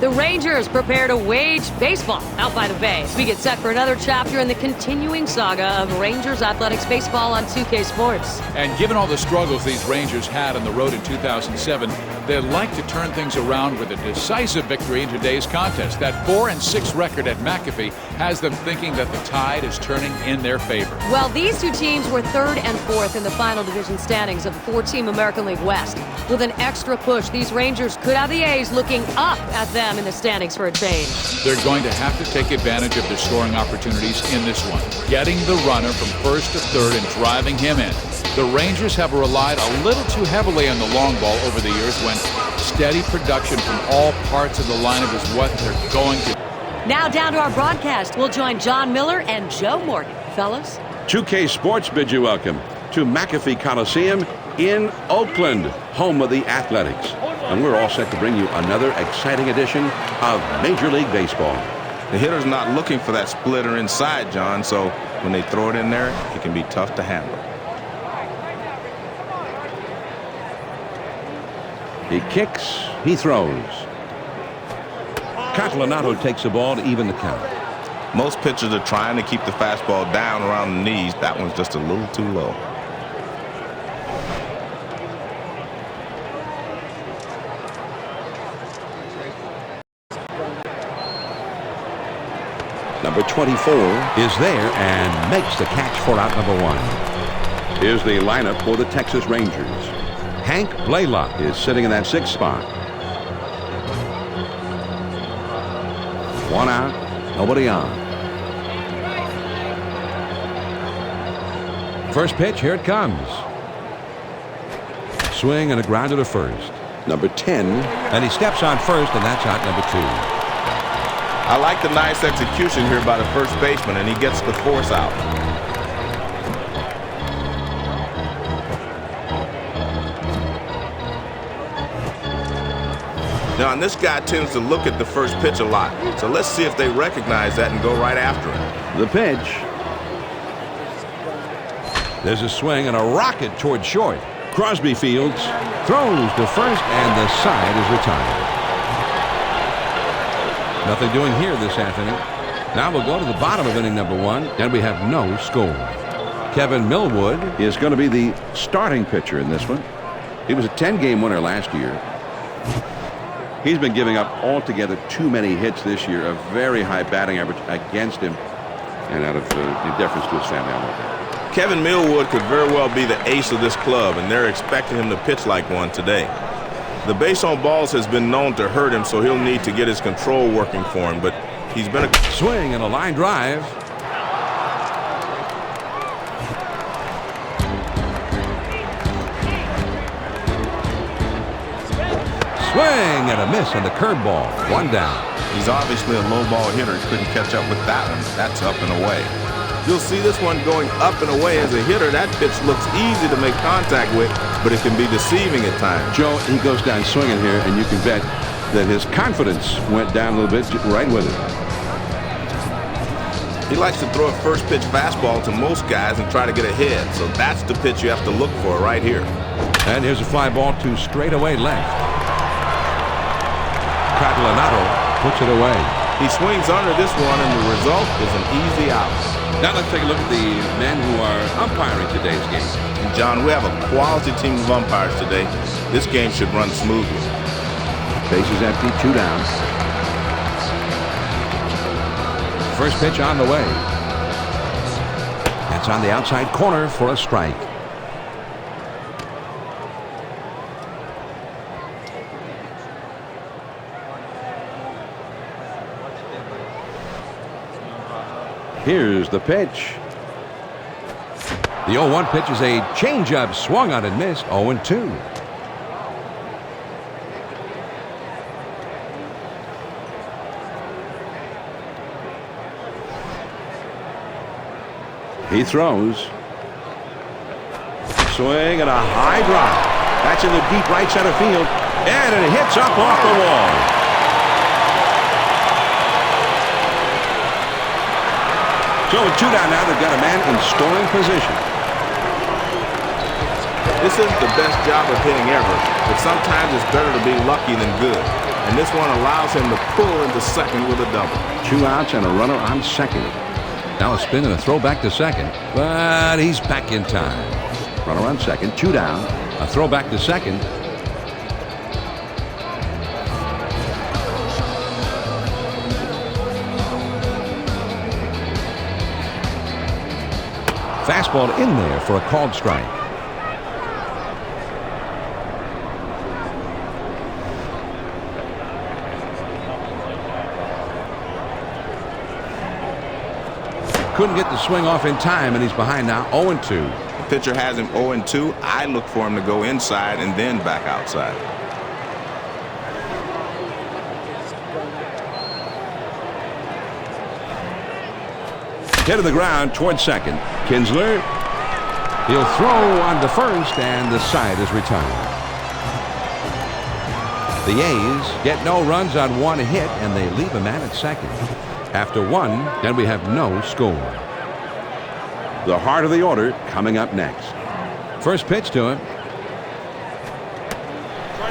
The Rangers prepare to wage baseball out by the bay as we get set for another chapter in the continuing saga of Rangers Athletics baseball on 2K Sports. And given all the struggles these Rangers had on the road in 2007, they'd like to turn things around with a decisive victory in today's contest. That 4-6 record at McAfee has them thinking that the tide is turning in their favor. Well, these two teams were 3rd and 4th in the final division standings of the 4-team American League West. With an extra push, these Rangers could have the A's looking up at them in the standings for a change. They're going to have to take advantage of their scoring opportunities in this one, getting the runner from 1st to 3rd and driving him in. The Rangers have relied a little too heavily on the long ball over the years when steady production from all parts of the lineup is what they're going to. Now down to our broadcast. We'll join John Miller and Joe Morgan. Fellas. 2K Sports bids you welcome to McAfee Coliseum in Oakland, home of the Athletics. And we're all set to bring you another exciting edition of Major League Baseball. The hitter's not looking for that splitter inside, John, so when they throw it in there, it can be tough to handle. He kicks, he throws. Catalanato takes the ball to even the count. Most pitchers are trying to keep the fastball down around the knees. That one's just a little too low. Number 24 is there and makes the catch for out number 1. Here's the lineup for the Texas Rangers. Hank Blaylock is sitting in that 6th spot. 1 out, nobody on. First pitch, here it comes. Swing and a grounder to first. Number 10, and he steps on first, and that's out number 2. I like the nice execution here by the first baseman, and he gets the force out. Now, and this guy tends to look at the first pitch a lot, so let's see if they recognize that and go right after him. The pitch. There's a swing and a rocket toward short. Crosby fields, throws to first, and the side is retired. Nothing doing here this afternoon. Now we'll go to the bottom of inning number 1, and we have no score. Kevin Millwood is going to be the starting pitcher in this one. He was a 10-game winner last year. He's been giving up altogether too many hits this year, a very high batting average against him, and out of deference to his family, I want that. Kevin Millwood could very well be the ace of this club, and they're expecting him to pitch like one today. The base on balls has been known to hurt him, so he'll need to get his control working for him, but he's been a swing and a line drive. Swing and a miss on the curveball. 1 down. He's obviously a low ball hitter. He couldn't catch up with that one. That's up and away. You'll see this one going up and away. As a hitter, that pitch looks easy to make contact with, but it can be deceiving at times. Joe, he goes down swinging here, and you can bet that his confidence went down a little bit right with it. He likes to throw a first pitch fastball to most guys and try to get ahead, so that's the pitch you have to look for right here. And here's a fly ball to straightaway left. Catalanato puts it away. He swings under this one, and the result is an easy out. Now let's take a look at the men who are umpiring today's game. And John, we have a quality team of umpires today. This game should run smoothly. Bases empty, 2 down. First pitch on the way. That's on the outside corner for a strike. Here's the pitch. The 0-1 pitch is a changeup, swung on and missed. 0-2. He throws. Swing and a high drop. That's in the deep right center field, and it hits up off the wall. So 2 down now. They've got a man in scoring position. This isn't the best job of hitting ever, but sometimes it's better to be lucky than good. and this one allows him to pull into second with a double. 2 outs and a runner on second. Now a spin and a throw back to second, but he's back in time. Runner on second, 2 down. A throw back to second. Fastball in there for a called strike. Couldn't get the swing off in time, and he's behind now 0-2. The pitcher has him 0-2. I look for him to go inside and then back outside. Hit of the ground towards second. Kinsler. He'll throw on to first, and the side is retired. The A's get no runs on 1 hit, and they leave a man at second. After 1, and we have no score. The heart of the order coming up next. First pitch to him.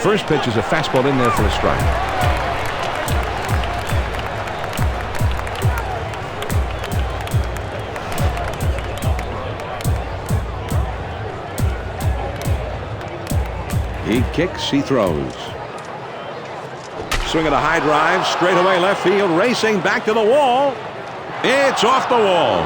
First pitch is a fastball in there for a strike. He kicks, he throws. Swinging a high drive, straight away left field, racing back to the wall. It's off the wall.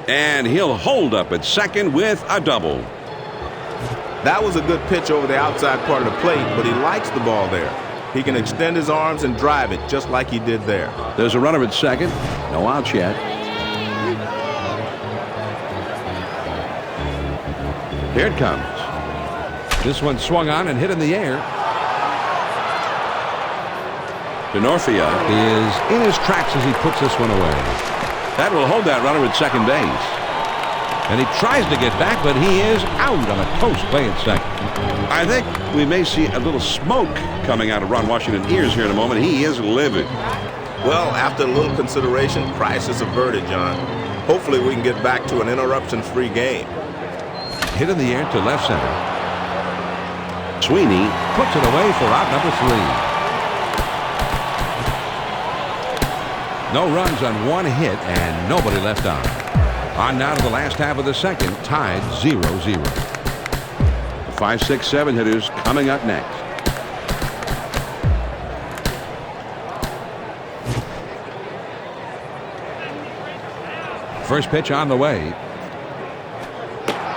And he'll hold up at second with a double. That was a good pitch over the outside part of the plate, but he likes the ball there. He can extend his arms and drive it just like he did there. There's a runner at second. No outs yet. Here it comes. This one swung on and hit in the air. Denorfia Is in his tracks as he puts this one away. that will hold that runner at second base. And he tries to get back, but he is out on a close play at second. I think we may see a little smoke coming out of Ron Washington's ears here in a moment. He is livid. Well, after a little consideration, crisis averted, John. Hopefully we can get back to an interruption-free game. Hit in the air to left center. Sweeney Puts it away for out number 3. No runs on 1 hit and nobody left on. On now to the last half of the second, tied 0-0. 5, 6, 7 hitters coming up next. First pitch on the way.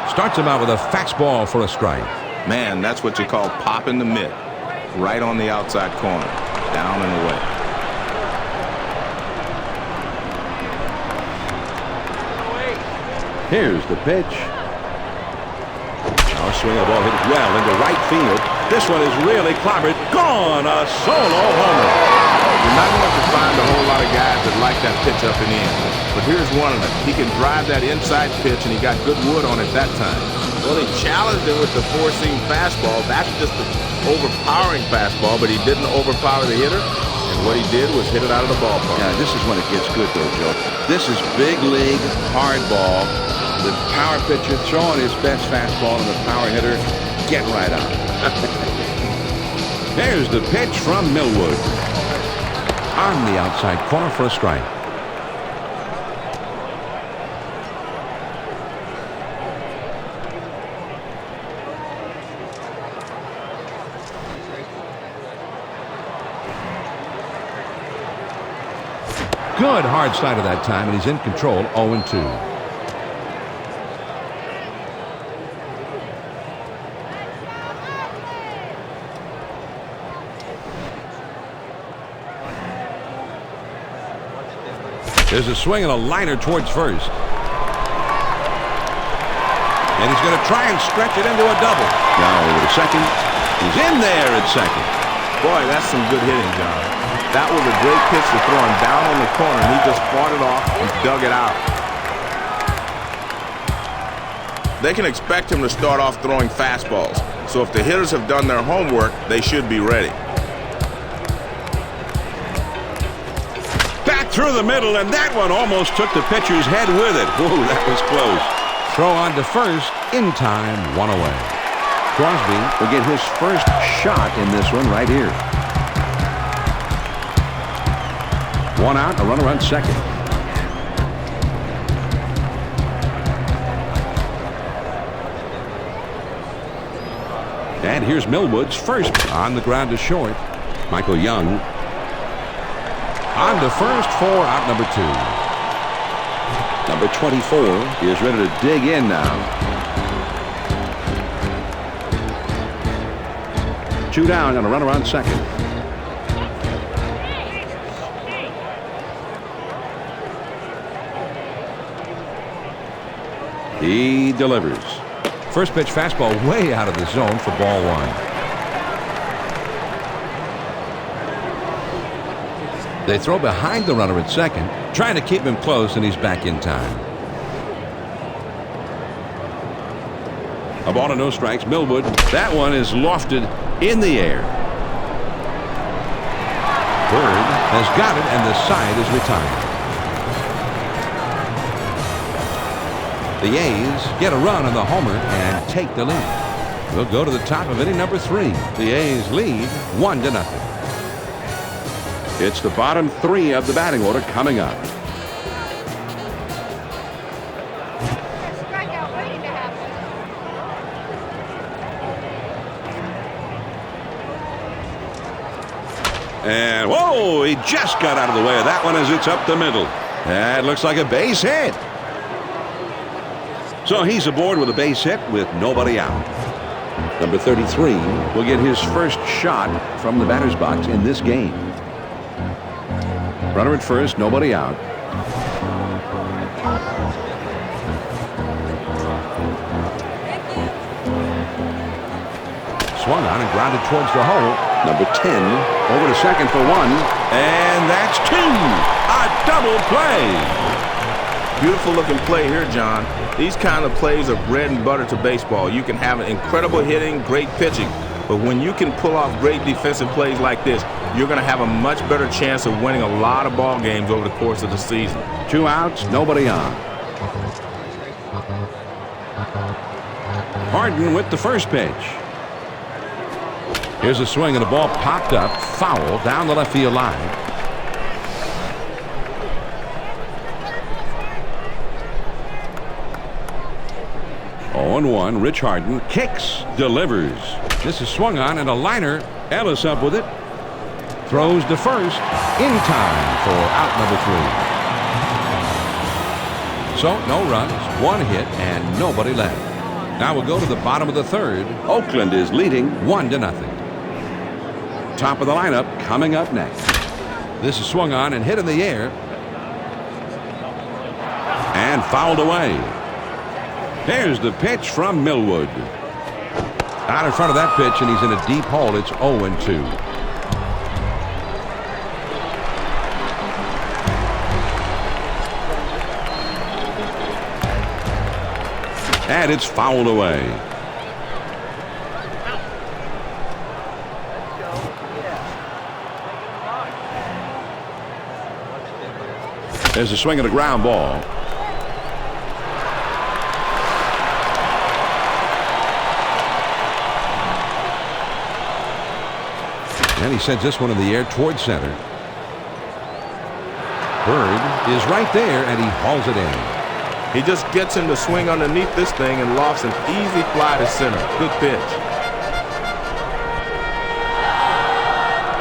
Starts him out with a fastball for a strike. Man, that's what you call popping the mitt. Right on the outside corner. Down and away. Here's the pitch. Now a swing of the ball hit well into right field. This one is really clobbered. Gone! A solo homer. You're not going to find a whole lot of guys that like that pitch up and in. But here's one of them. He can drive that inside pitch, and he got good wood on it that time. Well, he challenged him with the 4-seam fastball. That's just an overpowering fastball, but he didn't overpower the hitter. And what he did was hit it out of the ballpark. Yeah, this is when it gets good, though, Joe. This is big league, hard ball. The power pitcher throwing his best fastball, and the power hitter getting right on it. There's the pitch from Millwood. On the outside corner for a strike. Good hard side of that time, and he's in control 0-2. There's a swing and a liner towards first. And he's going to try and stretch it into a double. Now over to second. He's in there at second. Boy, that's some good hitting, John. That was a great pitch to throw him down on the corner, and he just fought it off and dug it out. They can expect him to start off throwing fastballs. So if the hitters have done their homework, they should be ready. Back through the middle, and that one almost took the pitcher's head with it. Whoa, that was close. Throw on to first, in time, 1 away. Crosby will get his first shot in this one right here. One out, a runner on second. And here's Millwood's first on the ground to short. Michael Young on to first for out number 2. Number 24 is ready to dig in now. 2 down and a runner on second. He delivers. First pitch fastball way out of the zone for ball 1. They throw behind the runner at second, trying to keep him close, and he's back in time. A ball and no strikes. Millwood. That one is lofted in the air. Bird has got it, and the side is retired. The A's get a run on the homer and take the lead. We'll go to the top of inning number 3. The A's lead 1-0. It's the bottom 3 of the batting order coming up. And whoa, he just got out of the way of that one as it's up the middle. That looks like a base hit. So he's aboard with a base hit with nobody out. Number 33 will get his first shot from the batter's box in this game. Runner at first, nobody out. Swung on and grounded towards the hole. Number 10 over to second for 1. And that's 2. A double play. Beautiful looking play here, John. These kind of plays are bread and butter to baseball. You can have incredible hitting, great pitching, but when you can pull off great defensive plays like this, you're going to have a much better chance of winning a lot of ball games over the course of the season. 2 outs, nobody on. Harden with the first pitch. Here's a swing, and the ball popped up, foul down the left field line. On 1, Rich Harden kicks, delivers. This is swung on, and a liner. Ellis up with it. Throws to first in time for out number 3. So no runs, 1 hit, and nobody left. Now we'll go to the bottom of the 3rd. Oakland is leading 1-0. Top of the lineup coming up next. This is swung on and hit in the air. And fouled away. Here's the pitch from Millwood. Out in front of that pitch, and he's in a deep hole. It's 0-2. And it's fouled away. There's a swing and a ground ball. And he sends this one in the air towards center. Bird is right there, and he hauls it in. He just gets him to swing underneath this thing and lofts an easy fly to center. Good pitch.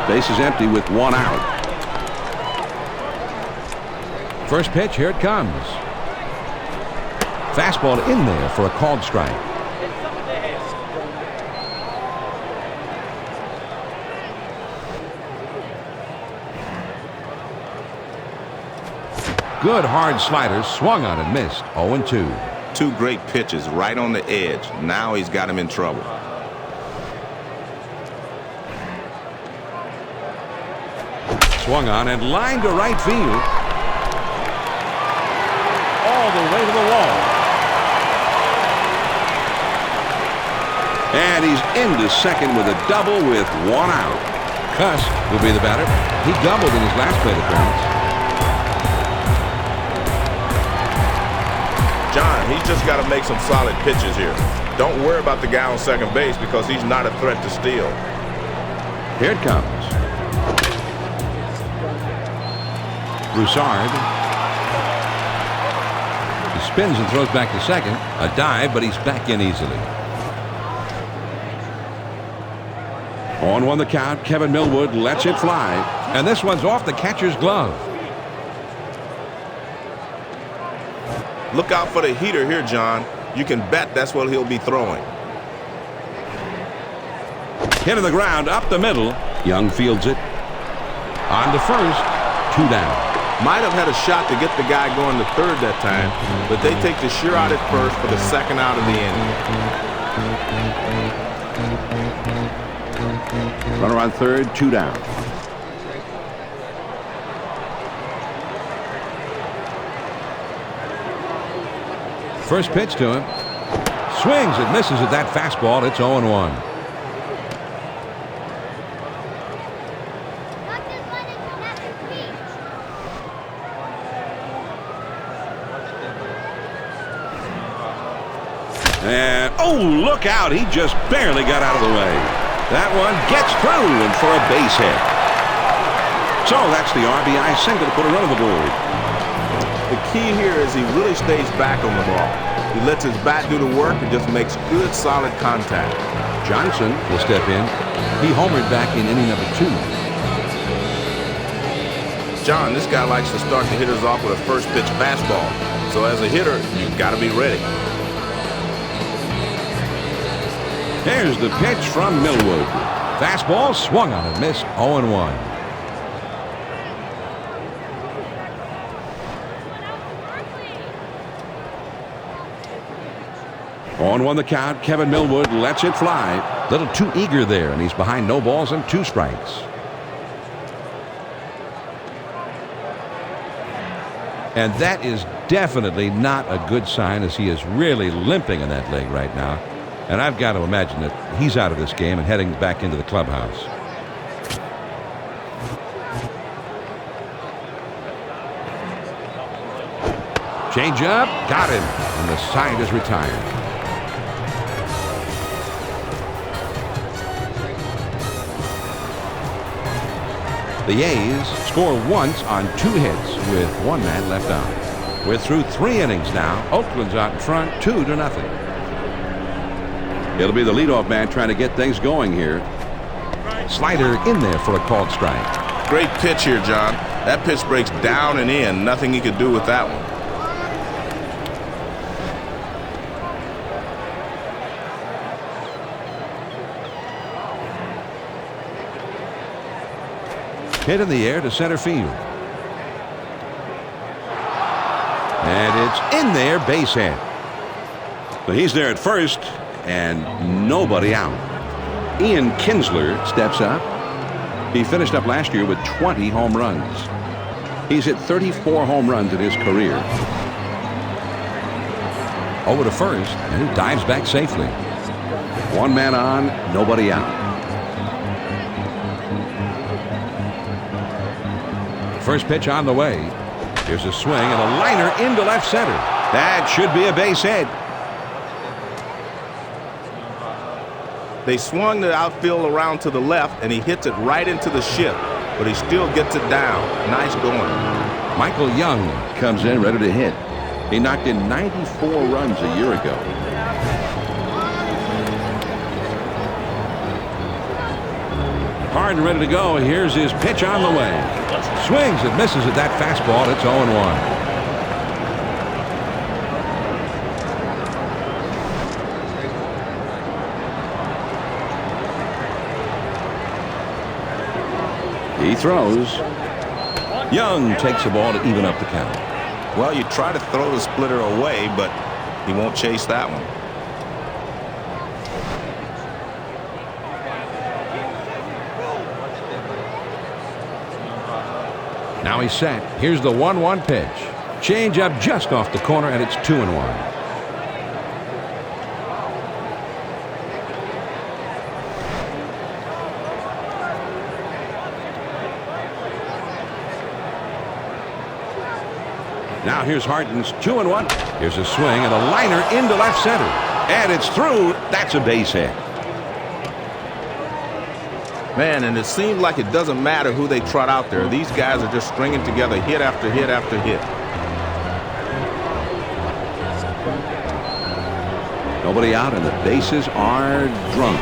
Base is empty with 1 out. First pitch, here it comes. Fastball in there for a called strike. Good hard slider, swung on and missed. 0-2. 2 great pitches right on the edge. Now he's got him in trouble. Swung on and lined to right field. All the way to the wall. And he's into second with a double with 1 out. Cuss will be the batter. He doubled in his last plate appearance. John, he's just got to make some solid pitches here. Don't worry about the guy on second base because he's not a threat to steal. Here it comes. Broussard. He spins and throws back to second. A dive, but he's back in easily. On one the count. Kevin Millwood lets it fly. And this one's off the catcher's glove. Look out for the heater here, John. You can bet that's what he'll be throwing. Hit on the ground, up the middle. Young fields it. On to first. 2 down. Might have had a shot to get the guy going to third that time, but they take the sure out at first for the second out of the inning. Runner on third, 2 down. First pitch to him. Swings and misses at that fastball. It's 0-1. And, oh, look out. He just barely got out of the way. That one gets through and for a base hit. So that's the RBI single to put a run on the board. The key here is he really stays back on the ball. He lets his bat do the work and just makes good, solid contact. Johnson will step in. He homered back in inning number 2. John, this guy likes to start the hitters off with a first pitch fastball. So as a hitter, you've got to be ready. Here's the pitch from Millwood. Fastball swung on and missed. 0-1. On one the count. Kevin Millwood lets it fly. Little too eager there, and he's behind no balls and 2 strikes. And that is definitely not a good sign, as he is really limping in that leg right now. And I've got to imagine that he's out of this game and heading back into the clubhouse. Change up, got him, and the side is retired. The A's score once on 2 hits with 1 man left on. We're through 3 innings now. Oakland's out in front, 2-0. It'll be the leadoff man trying to get things going here. Slider in there for a called strike. Great pitch here, John. That pitch breaks down and in. Nothing he could do with that one. Hit in the air to center field. And it's in there, base hit. So he's there at first, and nobody out. Ian Kinsler steps up. He finished up last year with 20 home runs. He's hit 34 home runs in his career. Over to first, and he dives back safely. 1 man on, nobody out. First pitch on the way. Here's a swing and a liner into left center. That should be a base hit. They swung the outfield around to the left, and he hits it right into the ship, but he still gets it down. Nice going. Michael Young comes in ready to hit. He knocked in 94 runs a year ago. Hard and ready to go. Here's his pitch on the way. Swings and misses at that fastball. It's 0-1. He throws. Young takes the ball to even up the count. Well, you try to throw the splitter away, but he won't chase that one. Now he's set. Here's the 1-1 pitch. Change up just off the corner, and it's 2-1. Now here's Harton's 2-1. Here's a swing and a liner into left center. And it's through. That's a base hit. Man, and it seems like it doesn't matter who they trot out there. These guys are just stringing together hit after hit after hit. Nobody out, and the bases are drunk.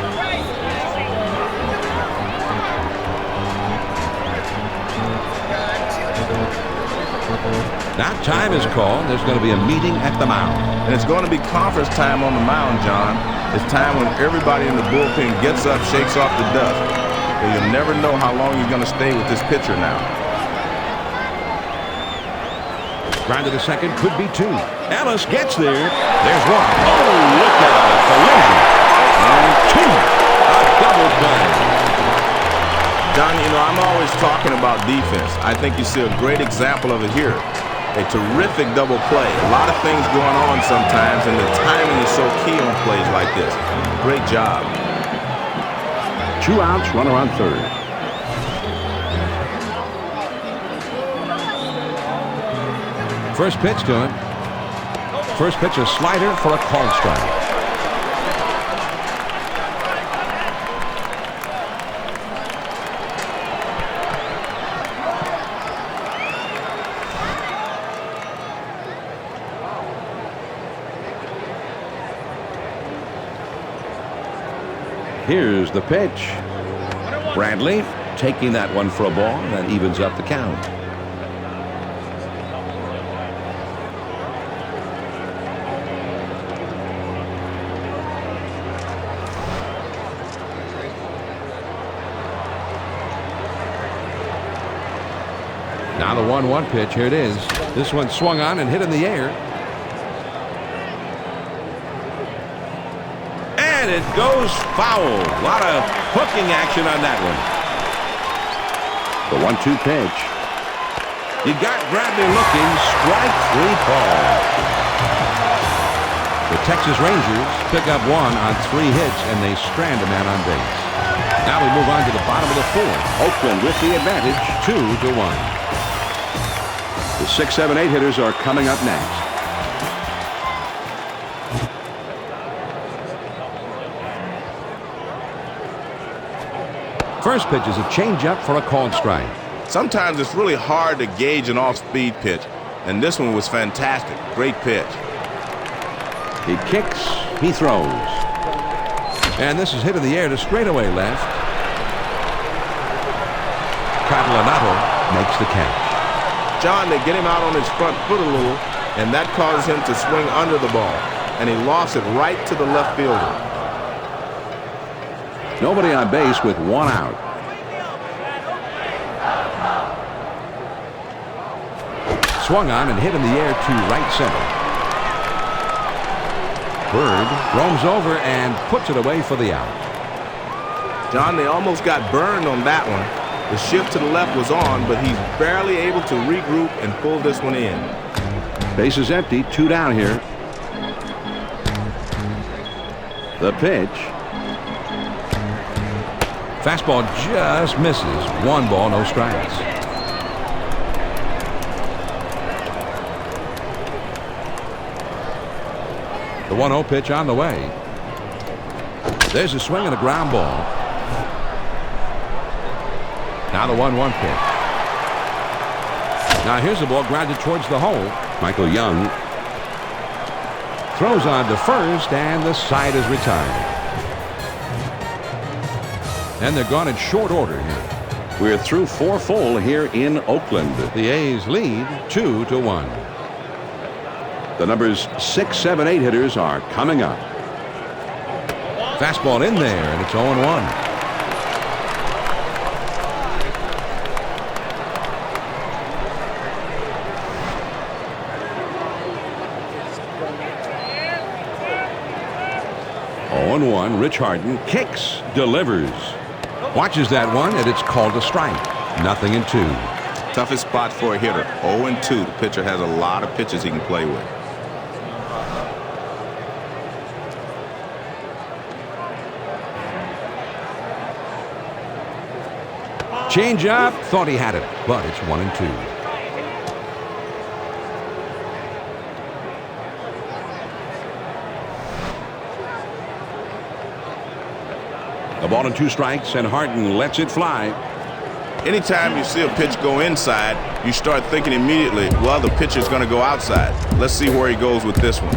Now time is called. There's going to be a meeting at the mound. And it's going to be conference time on the mound, John. It's time when everybody in the bullpen gets up, shakes off the dust. And you'll never know how long you're going to stay with this pitcher now. Ground to the second, could be two. Ellis gets there. There's one. Oh, look out. A collision. And two. A double play. John, you know, I'm always talking about defense. I think you see a great example of it here. A terrific double play. A lot of things going on sometimes, and the timing is so key on plays like this. Great job. 2 outs, runner on third. First pitch to him. First pitch a slider for a called strike. Here's the pitch. Bradley taking that one for a ball. That evens up the count. Now the 1-1 pitch. Here it is. This one swung on and hit in the air. And it goes foul. A lot of hooking action on that one. The 1-2 pitch. You got Bradley looking. Strike 3 call. The Texas Rangers pick up one on 3 hits, and they strand a man on base. Now we move on to the bottom of the 4th. Oakland with the advantage. 2-1. The 6, 7, 8 hitters are coming up next. First pitch is a changeup for a called strike. Sometimes it's really hard to gauge an off-speed pitch, and this one was fantastic. Great pitch. He kicks, he throws. And this is hit in the air to straightaway left. Catalanato makes the catch. John, they get him out on his front foot a little, and that causes him to swing under the ball, and he lost it right to the left fielder. Nobody on base with 1 out. Swung on and hit in the air to right center. Bird roams over and puts it away for the out. John, they almost got burned on that one. The shift to the left was on, but he's barely able to regroup and pull this one in. Base is empty, 2 down here. The pitch. Fastball just misses. 1 ball, no strikes. The 1-0 pitch on the way. There's a swing and a ground ball. Now the 1-1 pitch. Now here's the ball grounded towards the hole. Michael Young throws on to first, and the side is retired. And they're gone in short order here. We're through 4 full here in Oakland. The A's lead 2-1. The numbers 6, 7, 8 hitters are coming up. Fastball in there, and it's 0-1. Rich Harden kicks, delivers. Watches that one, and it's called a strike. 0-2. Toughest spot for a hitter. 0-2. The pitcher has a lot of pitches he can play with. Change up. Thought he had it, but it's 1-2. The ball and 2 strikes, and Harden lets it fly. Anytime you see a pitch go inside, you start thinking immediately, well, the pitcher's going to go outside. Let's see where he goes with this one.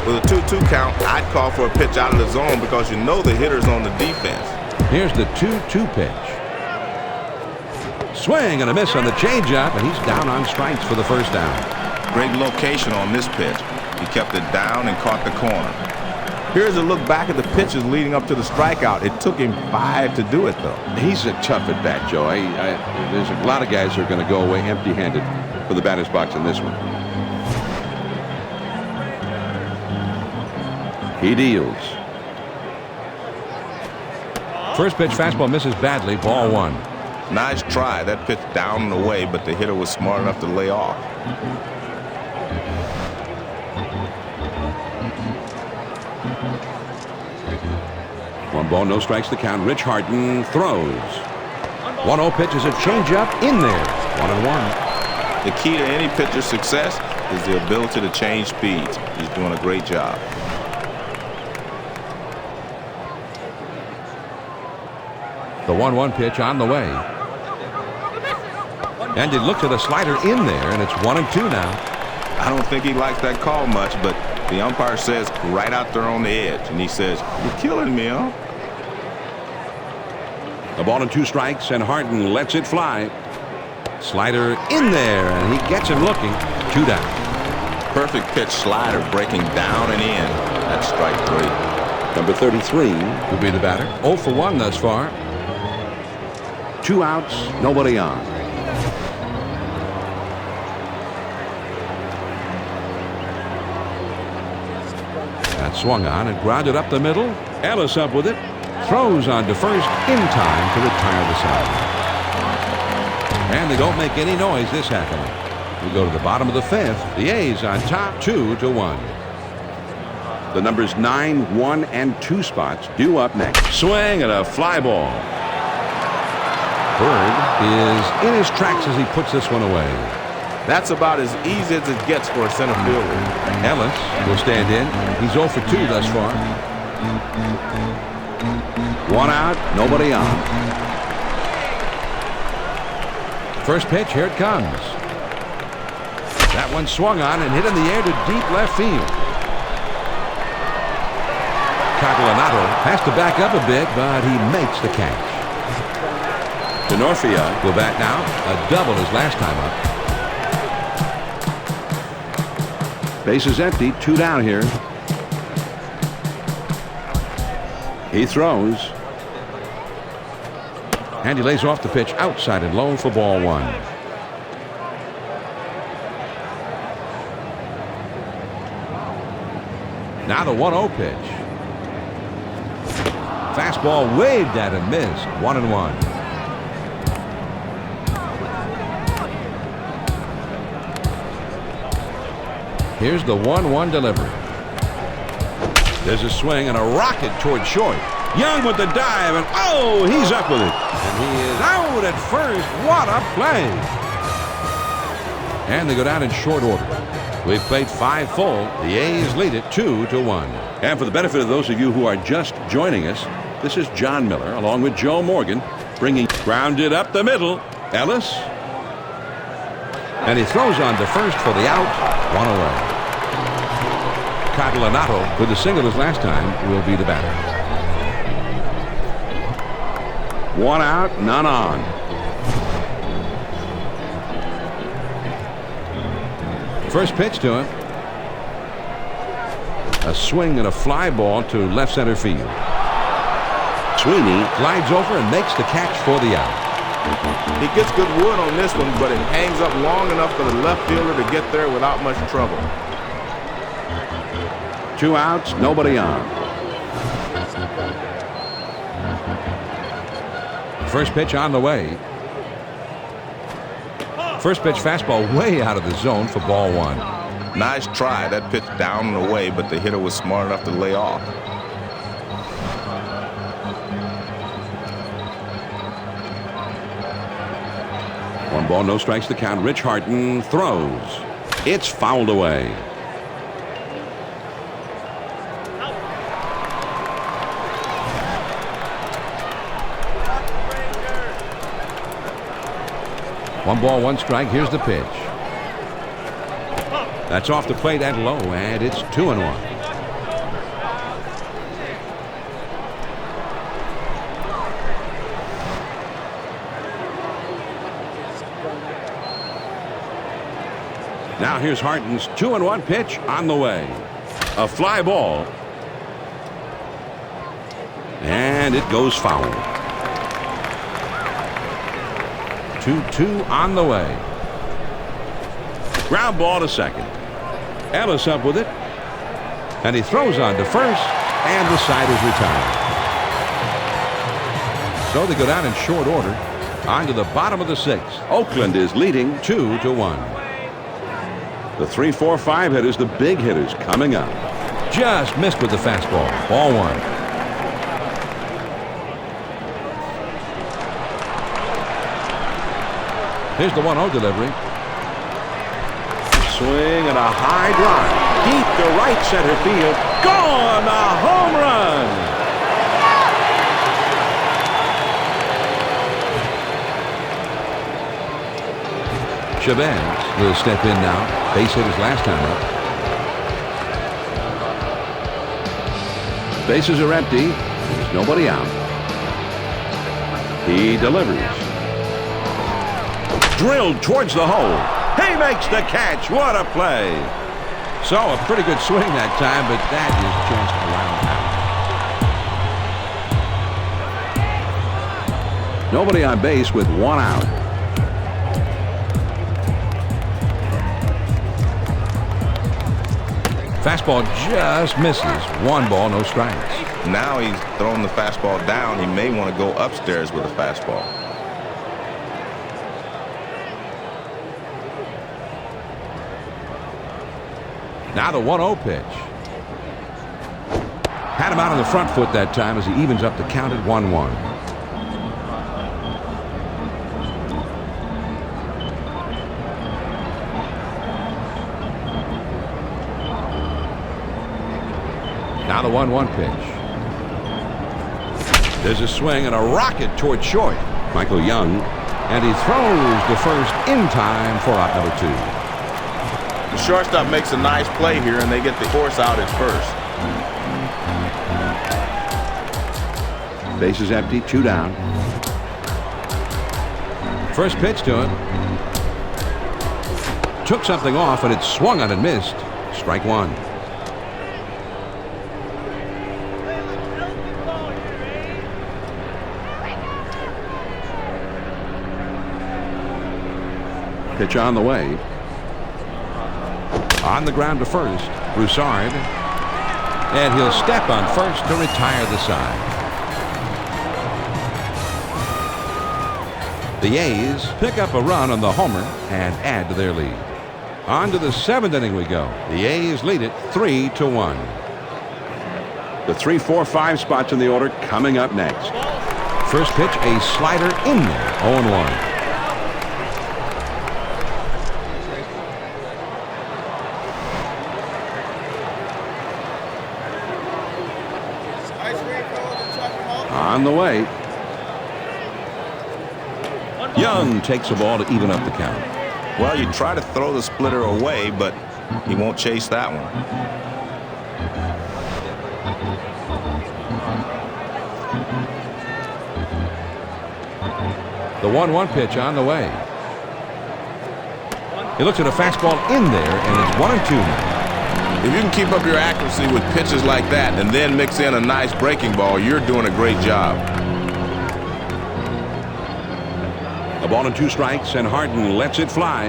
With a 2-2 count, I'd call for a pitch out of the zone because you know the hitter's on the defense. Here's the 2-2 pitch. Swing and a miss on the changeup, and he's down on strikes for the first down. Great location on this pitch. He kept it down and caught the corner. Here's a look back at the pitches leading up to the strikeout. It took him 5 to do it, though. He's a tough at bat, Joe. There's a lot of guys who are going to go away empty-handed for the batter's box in this one. He deals. First pitch fastball misses badly. Ball 1. Nice try. That pitch down and away, but the hitter was smart enough to lay off. One ball, no strikes to count. Rich Harden throws. 1-0 pitch is a changeup in there. 1-1. The key to any pitcher's success is the ability to change speeds. He's doing a great job. The 1-1 pitch on the way. And it looks at a slider in there, and it's 1-2 now. I don't think he likes that call much, but the umpire says right out there on the edge, and he says, "You're killing me, huh?" The ball and 2 strikes, and Harden lets it fly. Slider in there, and he gets him looking. 2 down. Perfect pitch slider breaking down and in. That's strike 3. Number 33 will be the batter. 0 for 1 thus far. 2 outs, nobody on. That swung on and grounded up the middle. Ellis up with it. Throws on to first in time to retire the side. And they don't make any noise this half inning. We go to the bottom of the 5th. The A's on top 2-1. The numbers 9, 1, and 2 spots due up next. Swing and a fly ball. Bird is in his tracks as he puts this one away. That's about as easy as it gets for a center fielder. Ellis will stand in. He's 0 for 2 thus far. 1 out, nobody on. First pitch, here it comes. That one swung on and hit in the air to deep left field. Catalanato has to back up a bit, but he makes the catch. Denorfia will bat now. A double his last time up. Base is empty. 2 down here. He throws. And he lays off the pitch outside and low for ball 1. Now the 1-0 pitch. Fastball waved at and missed. 1-1. Here's the 1-1 delivery. There's a swing and a rocket toward short. Young with the dive, and oh, he's up with it. And he is out at first. What a play. And they go down in short order. We've played 5 full. The A's lead it 2-1. And for the benefit of those of you who are just joining us, this is John Miller along with Joe Morgan bringing grounded up the middle. Ellis. And he throws on to first for the out. 1 away. Catalanato, with the single his last time, will be the batter. 1 out, none on. First pitch to him. A swing and a fly ball to left center field. Sweeney glides over and makes the catch for the out. He gets good wood on this one, but it hangs up long enough for the left fielder to get there without much trouble. 2 outs, nobody on. First pitch on the way. First pitch fastball way out of the zone for ball 1. Nice try. That pitch down and away, but the hitter was smart enough to lay off. One ball, no strikes to count. Rich Harden throws. It's fouled away. 1 ball, 1 strike. Here's the pitch. That's off the plate and low, and it's 2-1. Now here's Harton's 2-1 pitch on the way. A fly ball. And it goes foul. 2-2 on the way. Ground ball to second. Ellis up with it. And he throws on to first. And the side is retired. So they go down in short order. On to the bottom of the 6th. Oakland is leading 2-1. the 3-4-5 hitters, the big hitters coming up. Just missed with the fastball. Ball 1. Here's the 1-0 delivery. Swing and a high drive. Deep to right center field. Gone! A home run! Chavez will step in now. Base hitters last time up. Bases are empty. There's nobody out. He delivers. Drilled towards the hole. He makes the catch. What a play. So a pretty good swing that time, but that is just around out. Nobody on base with 1 out. Fastball just misses. 1 ball, no strikes. Now he's throwing the fastball down. He may want to go upstairs with a fastball. Now the 1-0 pitch. Had him out on the front foot that time as he evens up the count at 1-1. Now the 1-1 pitch. There's a swing and a rocket toward short. Michael Young. And he throws to first in time for out number 2. The shortstop makes a nice play here, and they get the horse out at first. Bases empty, 2 down. First pitch to him. Took something off, and it swung on and missed. Strike 1. Pitch on the way. On the ground to first, Broussard. And he'll step on first to retire the side. The A's pick up a run on the homer and add to their lead. On to the 7th inning we go. The A's lead it 3-1. The 3-4-5 spots in the order coming up next. First pitch, a slider in there. 0-1. On the way. Young takes the ball to even up the count. Well, you try to throw the splitter away, but he won't chase that one. The 1-1 pitch on the way. He looks at a fastball in there, and it's 1-2 now. If you can keep up your accuracy with pitches like that and then mix in a nice breaking ball, you're doing a great job. A ball and 2 strikes, and Harden lets it fly.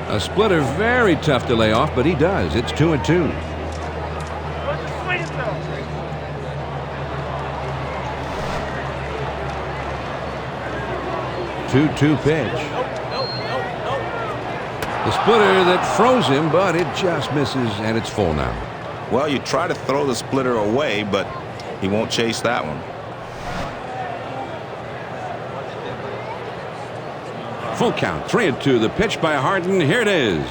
A splitter very tough to lay off, but he does. It's 2-2. 2-2 pitch. The splitter that froze him, but it just misses, and it's full now. Well, you try to throw the splitter away, but he won't chase that one. Full count, 3-2. The pitch by Harden. Here it is.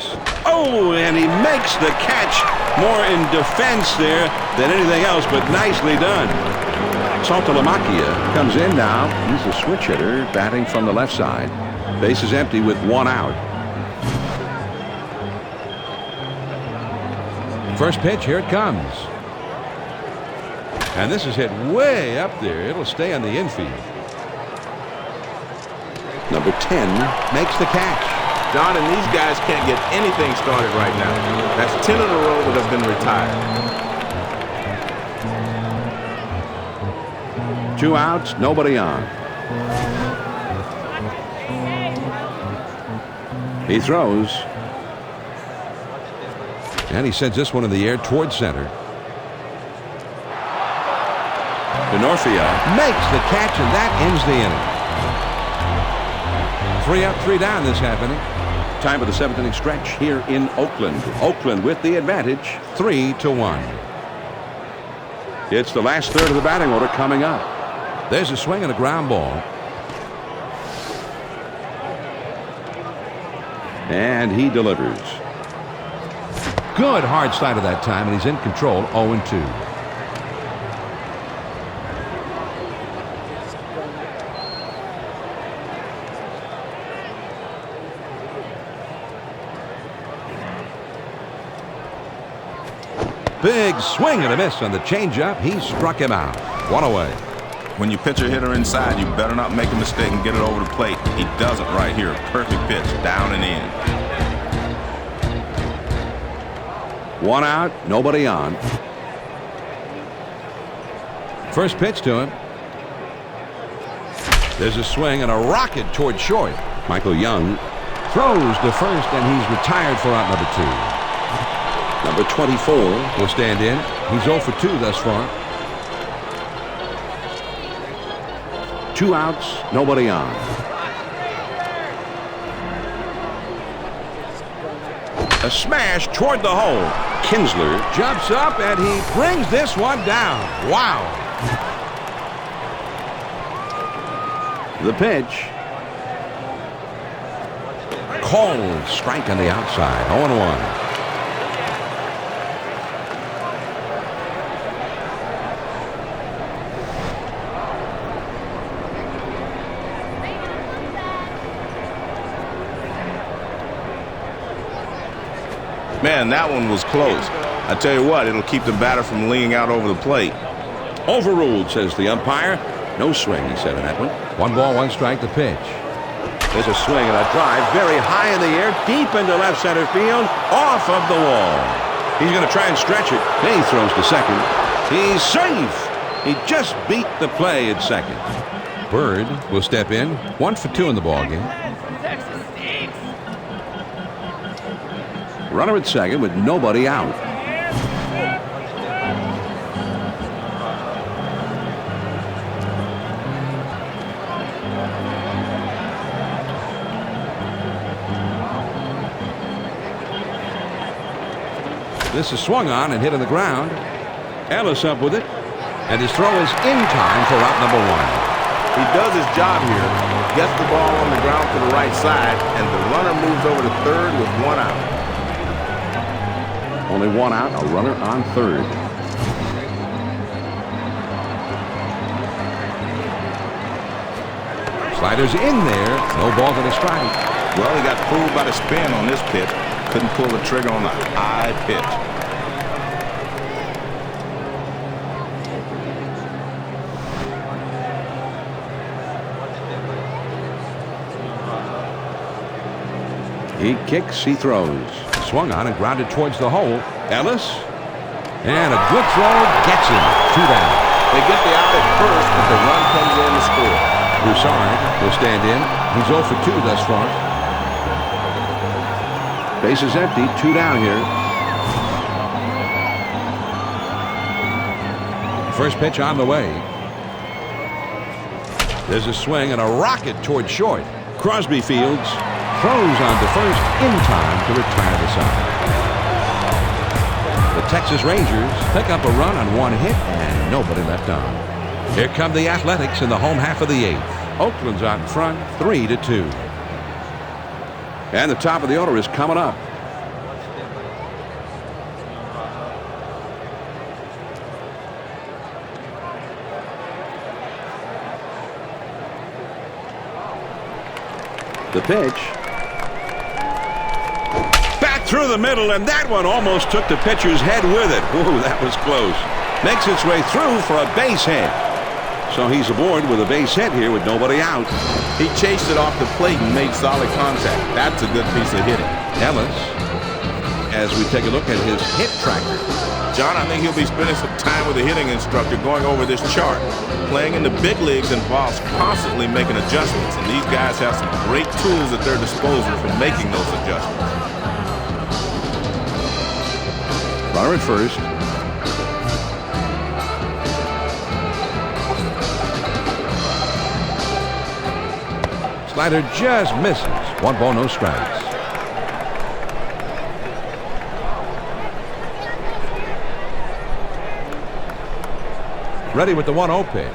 Oh, and he makes the catch. More in defense there than anything else, but nicely done. Saltalamacchia comes in now. He's a switch hitter, batting from the left side. Base is empty with one out. First pitch, here it comes. And this is hit way up there. It'll stay on the infield. Number 10 makes the catch. Don, and these guys can't get anything started right now. That's 10 in a row that have been retired. 2 outs, nobody on. He throws. And he sends this one in the air towards center. Denorfia Makes the catch, and that ends the inning. 3 up, 3 down this half inning. Time of the 7th inning stretch here in Oakland. Oakland with the advantage. 3-1. It's the last third of the batting order coming up. There's a swing and a ground ball. And he delivers. Good hard slider that time, and he's in control. 0-2. Big swing and a miss on the changeup. He struck him out. 1 away. When you pitch a hitter inside, you better not make a mistake and get it over the plate. He doesn't right here. Perfect pitch, down and in. 1 out, nobody on. First pitch to him. There's a swing and a rocket toward short. Michael Young Throws to first, and he's retired for out number 2. Number 24 will stand in. He's 0 for 2 thus far. 2 outs, nobody on. A smash toward the hole. Kinsler Jumps up, and he brings this one down. Wow. the pitch. Called strike on the outside. 0-1. Man, that one was close. I tell you what, it'll keep the batter from leaning out over the plate. Overruled, says the umpire. No swing, he said on that one. 1 ball, 1 strike, the pitch. There's a swing and a drive very high in the air, deep into left center field, off of the wall. He's going to try and stretch it. Then he throws to second. He's safe. He just beat the play at second. Bird will step in. 1 for 2 in the ballgame. Runner at second with nobody out. This is swung on and hit on the ground. Ellis up with it. And his throw is in time for out number 1. He does his job here, gets the ball on the ground to the right side, and the runner moves over to third with 1 out. Only 1 out, a runner on third. Slider's in there. No ball to the strike. Well, he got fooled by the spin on this pitch. Couldn't pull the trigger on the high pitch. He kicks, he throws. Swung on and grounded towards the hole. Ellis. And a good throw gets him. 2 down. They get the out at first, but the run comes in to score. Broussard will stand in. He's 0 for 2 thus far. Base is empty, 2 down here. First pitch on the way. There's a swing and a rocket toward short. Crosby fields. Throws on to first in time to retire the side. The Texas Rangers pick up a run on 1 hit and nobody left on. Here come the Athletics in the home half of the 8th. Oakland's out in front, 3-2. And the top of the order is coming up. The pitch. Back through the middle, and that one almost took the pitcher's head with it. Ooh, that was close. Makes its way through for a base hit. So he's aboard with a base hit here with nobody out. He chased it off the plate and made solid contact. That's a good piece of hitting. Ellis, as we take a look at his hit tracker. John, I think he'll be spending some time with the hitting instructor going over this chart. Playing in the big leagues involves constantly making adjustments, and these guys have some great tools at their disposal for making those adjustments. Runner at first. Slider just misses. 1 ball, no strikes. Ready with the 1-0 pitch.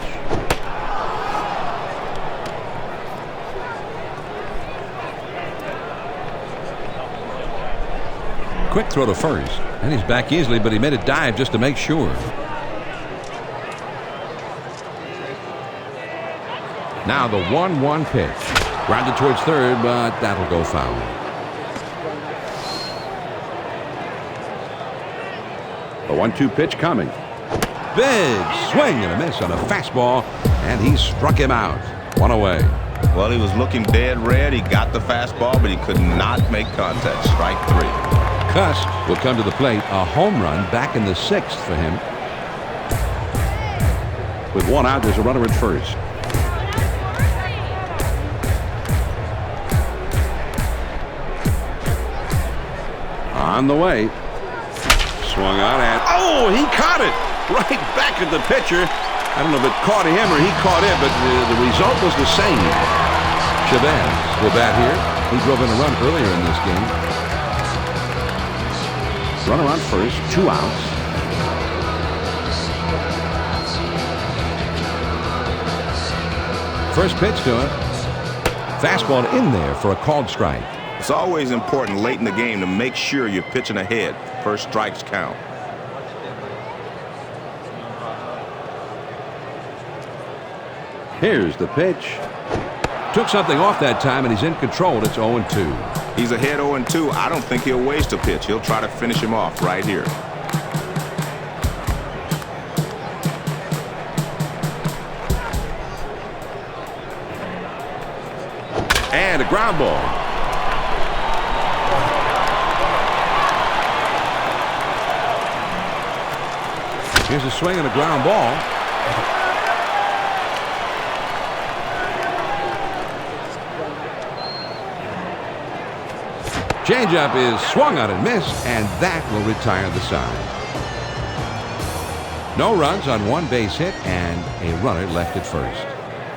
Quick throw to first. And he's back easily, but he made a dive just to make sure. Now the 1-1 pitch. Grounded towards third, but that'll go foul. The 1-2 pitch coming. Big swing and a miss on a fastball, and he struck him out. 1 away. Well, he was looking dead red. He got the fastball, but he could not make contact. Strike 3. Cust will come to the plate. A home run back in the 6th for him. With 1 out, there's a runner at first. On the way. Swung on and oh, he caught it right back at the pitcher. I don't know if it caught him or he caught it, but the result was the same. Chavez will bat here. He drove in a run earlier in this game. Runner on first, 2 outs. First pitch to him. Fastball in there for a called strike. It's always important late in the game to make sure you're pitching ahead. First strikes count. Here's the pitch. Took something off that time, and he's in control. It's 0-2. He's ahead 0-2. I don't think he'll waste a pitch. He'll try to finish him off right here. And a ground ball. Here's a swing and a ground ball. Changeup is swung on and missed, and that will retire the side. No runs on 1 base hit and a runner left at first.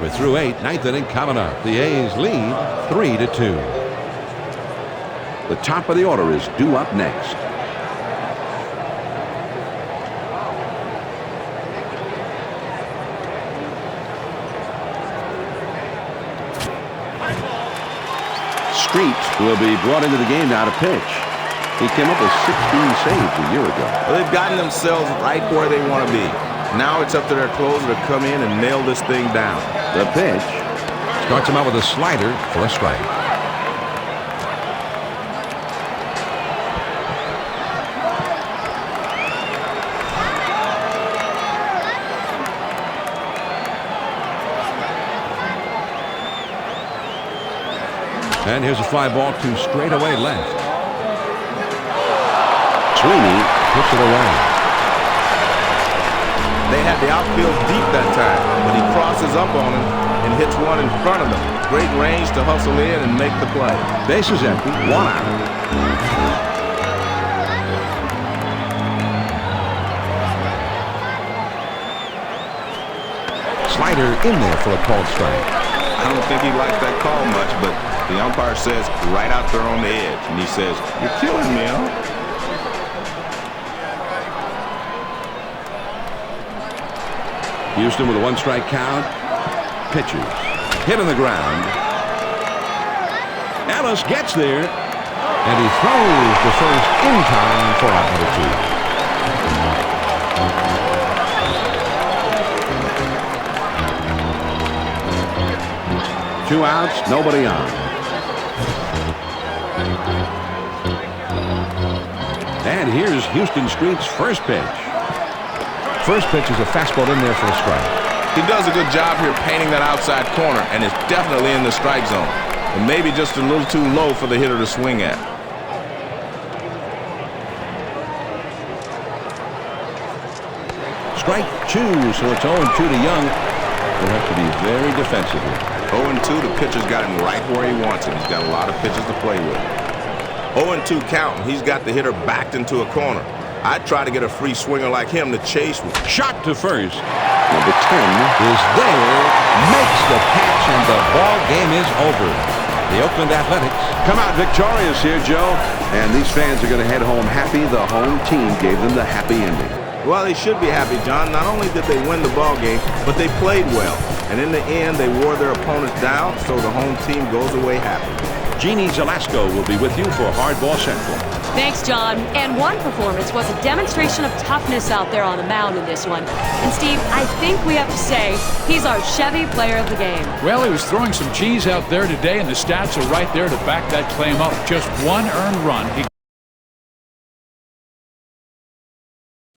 We're through 8, 9th inning coming up. The A's lead 3-2. The top of the order is due up next. Street will be brought into the game now to pitch. He came up with 16 saves a year ago. Well, they've gotten themselves right where they want to be. Now it's up to their closer to come in and nail this thing down. The pitch. Starts him out with a slider for a strike. And here's a fly ball to straightaway left. Sweeney puts it away. They had the outfield deep that time, but he crosses up on him and hits one in front of them. Great range to hustle in and make the play. Base is empty, 1 out. Slider in there for a called strike. I don't think he likes that call much, but the umpire says right out there on the edge, and he says, "You're killing me, huh?" Houston with a 1-strike count. Pitches. Hit on the ground. Ellis gets there. And he throws the first in time for out number 2. 2 outs, nobody on. And here's Houston Street's first pitch. First pitch is a fastball in there for a strike. He does a good job here painting that outside corner, and it's definitely in the strike zone. And maybe just a little too low for the hitter to swing at. Strike 2, so it's 0-2 to Young. He'll have to be very defensive here. 0-2, the pitcher's got him right where he wants him. He's got a lot of pitches to play with. 0-2 count, and he's got the hitter backed into a corner. I'd try to get a free swinger like him to chase with. Shot to first. Number 10 is there, makes the catch, and the ball game is over. The Oakland Athletics come out victorious here, Joe. And these fans are going to head home happy. The home team gave them the happy ending. Well, they should be happy, John. Not only did they win the ball game, but they played well. And in the end, they wore their opponents down, so the home team goes away happy. Jeannie Zelasco will be with you for Hardball Central. Thanks, John. And one performance was a demonstration of toughness out there on the mound in this one. And Steve, I think we have to say he's our Chevy player of the game. Well, he was throwing some cheese out there today, and the stats are right there to back that claim up. Just one earned run.